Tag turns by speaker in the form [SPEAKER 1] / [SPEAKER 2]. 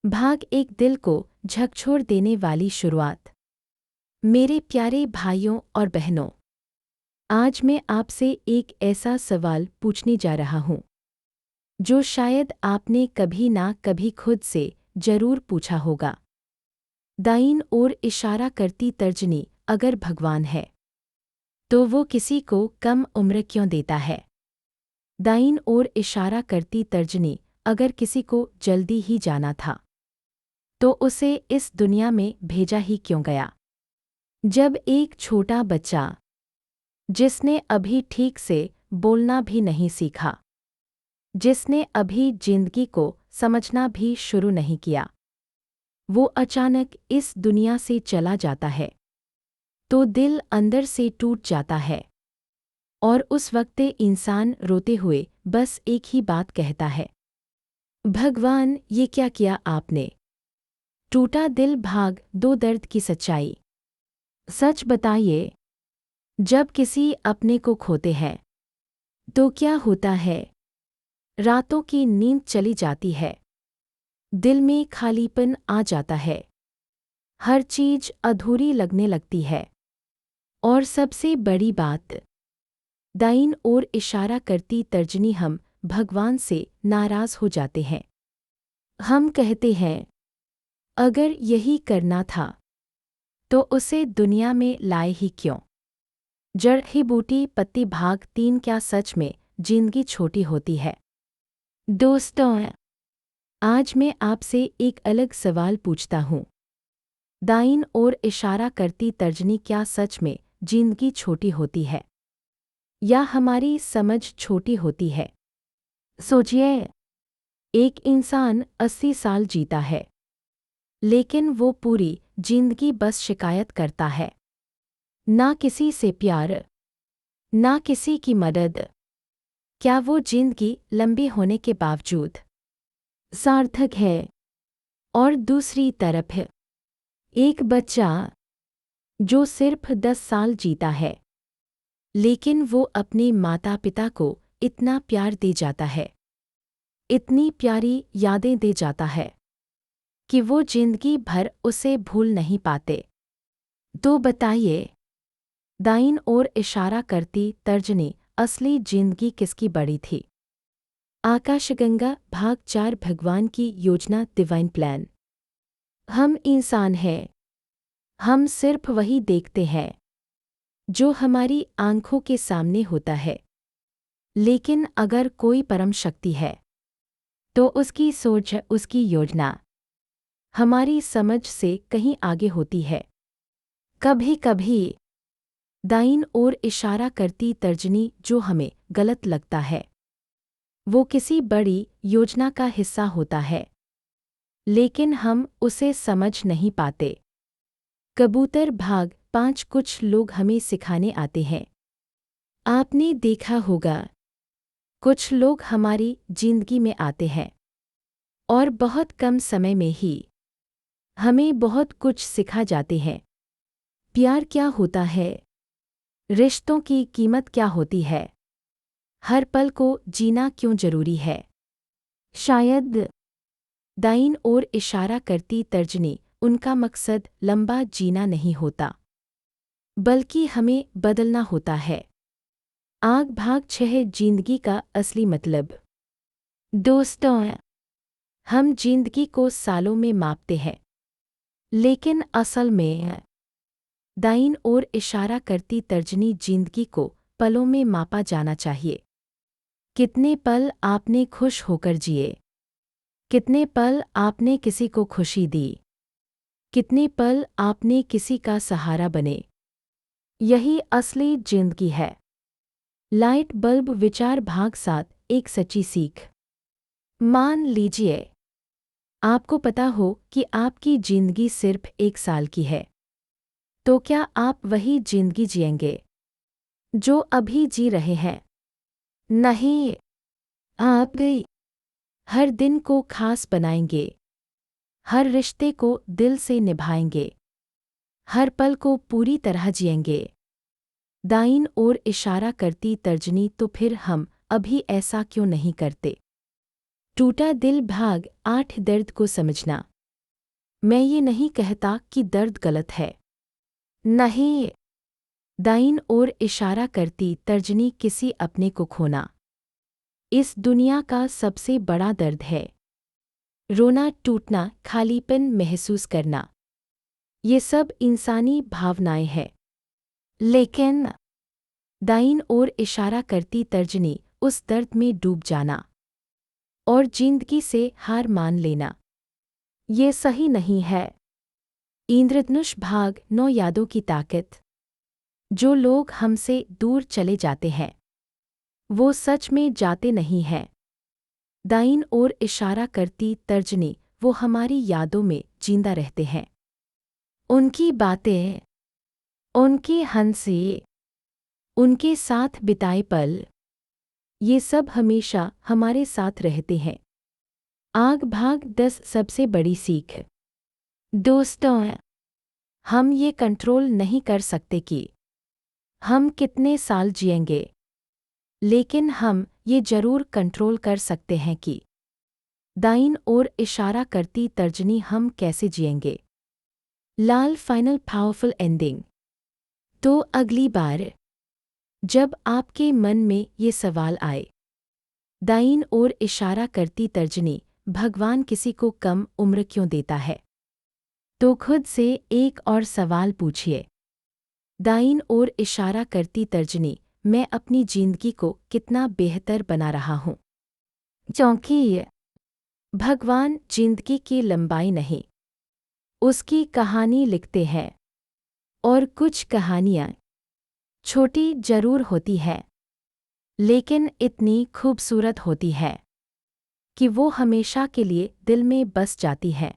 [SPEAKER 1] भाग एक दिल को झकझोर देने वाली शुरुआत। मेरे प्यारे भाइयों और बहनों, आज मैं आपसे एक ऐसा सवाल पूछने जा रहा हूँ जो शायद आपने कभी ना कभी खुद से जरूर पूछा होगा। दाईं ओर इशारा करती तर्जनी, अगर भगवान है तो वो किसी को कम उम्र क्यों देता है? दाईं ओर इशारा करती तर्जनी, अगर किसी को जल्दी ही जाना था तो उसे इस दुनिया में भेजा ही क्यों गया? जब एक छोटा बच्चा जिसने अभी ठीक से बोलना भी नहीं सीखा, जिसने अभी जिंदगी को समझना भी शुरू नहीं किया, वो अचानक इस दुनिया से चला जाता है तो दिल अंदर से टूट जाता है। और उस वक्त इंसान रोते हुए बस एक ही बात कहता है, भगवान ये क्या किया आपने? टूटा दिल भाग दो दर्द की सच्चाई। सच बताइए, जब किसी अपने को खोते हैं तो क्या होता है? रातों की नींद चली जाती है, दिल में खालीपन आ जाता है, हर चीज अधूरी लगने लगती है। और सबसे बड़ी बात, दाईं ओर इशारा करती तर्जनी, हम भगवान से नाराज हो जाते हैं। हम कहते हैं, अगर यही करना था तो उसे दुनिया में लाए ही क्यों? जड़ ही बूटी पत्ती भाग 3। क्या सच में जिंदगी छोटी होती है? दोस्तों, आज मैं आपसे एक अलग सवाल पूछता हूँ। दाईं ओर इशारा करती तर्जनी, क्या सच में जिंदगी छोटी होती है या हमारी समझ छोटी होती है? सोचिए, एक इंसान 80 साल जीता है लेकिन वो पूरी जिंदगी बस शिकायत करता है, ना किसी से प्यार, ना किसी की मदद। क्या वो जिंदगी लंबी होने के बावजूद सार्थक है? और दूसरी तरफ एक बच्चा जो सिर्फ 10 साल जीता है लेकिन वो अपने माता पिता को इतना प्यार दे जाता है, इतनी प्यारी यादें दे जाता है कि वो जिंदगी भर उसे भूल नहीं पाते। तो बताइए, दाईं ओर इशारा करती तर्जनी, असली जिंदगी किसकी बड़ी थी? आकाशगंगा भाग 4, भगवान की योजना, डिवाइन प्लान। हम इंसान हैं, हम सिर्फ वही देखते हैं जो हमारी आंखों के सामने होता है। लेकिन अगर कोई परम शक्ति है तो उसकी सोच, उसकी योजना हमारी समझ से कहीं आगे होती है। कभी कभी दाईं ओर इशारा करती तर्जनी, जो हमें गलत लगता है वो किसी बड़ी योजना का हिस्सा होता है लेकिन हम उसे समझ नहीं पाते। कबूतर भाग 5, कुछ लोग हमें सिखाने आते हैं। आपने देखा होगा, कुछ लोग हमारी जिंदगी में आते हैं और बहुत कम समय में ही हमें बहुत कुछ सिखा जाते हैं। प्यार क्या होता है? रिश्तों की कीमत क्या होती है? हर पल को जीना क्यों जरूरी है? शायद दाईं ओर इशारा करती तर्जनी, उनका मकसद लंबा जीना नहीं होता बल्कि हमें बदलना होता है। आग भाग 6, जिंदगी का असली मतलब। दोस्तों, हम जिंदगी को सालों में मापते हैं लेकिन असल में दाईं ओर इशारा करती तर्जनी, जिंदगी को पलों में मापा जाना चाहिए। कितने पल आपने खुश होकर जिए? कितने पल आपने किसी को खुशी दी? कितने पल आपने किसी का सहारा बने? यही असली जिंदगी है। लाइट बल्ब विचार भाग 7, एक सच्ची सीख। मान लीजिए आपको पता हो कि आपकी जिंदगी सिर्फ 1 साल की है, तो क्या आप वही जिंदगी जिएंगे जो अभी जी रहे हैं? नहीं, आप हर दिन को खास बनाएंगे, हर रिश्ते को दिल से निभाएंगे, हर पल को पूरी तरह जिएंगे। दाईं ओर इशारा करती तर्जनी, तो फिर हम अभी ऐसा क्यों नहीं करते? टूटा दिल भाग 8, दर्द को समझना। मैं ये नहीं कहता कि दर्द गलत है। नहीं। दाईं ओर इशारा करती तर्जनी किसी अपने को खोना इस दुनिया का सबसे बड़ा दर्द है। रोना, टूटना, खालीपन महसूस करना, ये सब इंसानी भावनाएं हैं। लेकिन दाईं ओर इशारा करती तर्जनी उस दर्द में डूब जाना और जिंदगी से हार मान लेना, ये सही नहीं है। इंद्रधनुष भाग 9 यादों की ताकत। जो लोग हमसे दूर चले जाते हैं वो सच में जाते नहीं हैं। दाईं ओर इशारा करती तर्जनी वो हमारी यादों में जिंदा रहते हैं। उनकी बातें, उनकी हंसी, उनके साथ बिताए पल, ये सब हमेशा हमारे साथ रहते हैं। आग भाग 10 सबसे बड़ी सीख। दोस्तों, हम ये कंट्रोल नहीं कर सकते कि हम कितने साल जिएंगे, लेकिन हम ये जरूर कंट्रोल कर सकते हैं कि दाईं ओर इशारा करती तर्जनी हम कैसे जिएंगे। लाल फाइनल पावरफुल एंडिंग। तो अगली बार जब आपके मन में ये सवाल आए, दाईं ओर इशारा करती तर्जनी भगवान किसी को कम उम्र क्यों देता है, तो खुद से एक और सवाल पूछिए। दाईं ओर इशारा करती तर्जनी मैं अपनी जिंदगी को कितना बेहतर बना रहा हूँ। क्योंकि भगवान जिंदगी की लंबाई नहीं, उसकी कहानी लिखते हैं। और कुछ कहानियाँ छोटी जरूर होती है, लेकिन इतनी खूबसूरत होती है कि वो हमेशा के लिए दिल में बस जाती है।